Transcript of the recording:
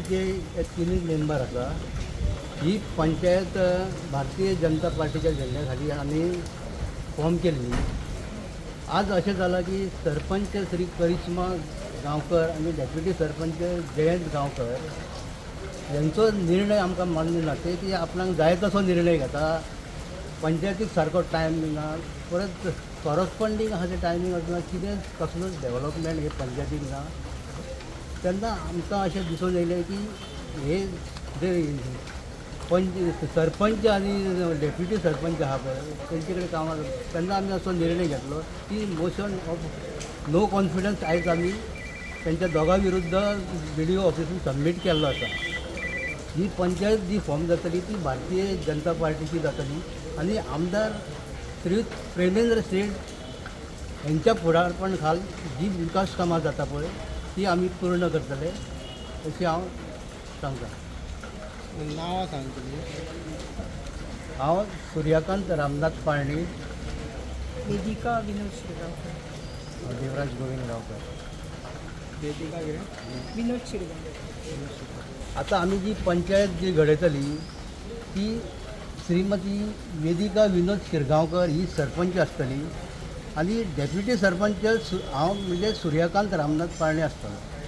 जे तिनूय मेंबर आसा ही पंचायत भारतीय जनता पार्टीच्या झेंड्याखाली आम्ही फॉर्म केल्ली. आज अशें जालां की सरपंच श्री करिश्मा गांवकर आणि डेप्युटी सरपंच जयंत गांवकर यांचो निर्णय आमकां मान्य ना. ते की आपणाक जाय तसो निर्णय घेता. पंचायतीक सारको टायम दिना. परत कॉरस्पॉन्डिंग आहा ते टायमींग आसना. कितें कसलोच डेव्हलपमेंट हे पंचायतीक ना. तेन्ना आमकां अशें दिसून येयलें की हे जे सरपंच आणि डेप्युटी सरपंच आहा पळय तेंचे कडेन कामां तेन्ना आमी असो निर्णय घेतलो की मोशन ऑफ नो कॉन्फिडन्स आयज आमी त्यांच्या दोगां विरुद्ध BDO ऑफिसीन सबमीट केल्लो आसा. ही पंचायत जी फॉर्म जातली ती भारतीय जनता पार्टीची जातली आणि आमदार श्रीयुत प्रेमेंद्र सेठ यांच्या फुडारपण खाल जी विकास कामां जाता पळय ती आमी पूर्ण करतले अशी हांव सांगता. नांवां सांग तुमी. हांव सूर्यकांत रामनाथ पाळणी, वेदिका विनोद शिरगांवकर. देवराज गोविंद गांवकर. वेदिका कितें? विनोद शिरगांवकर. आता आम्ही जी पंचायत जी घडयतली ती श्रीमती वेदिका विनोद शिरगांवकर ही सरपंच आसतली आणि डेप्युटी सरपंच हांव म्हणजे सूर्यकांत रामनाथ पाळणे आसतलो.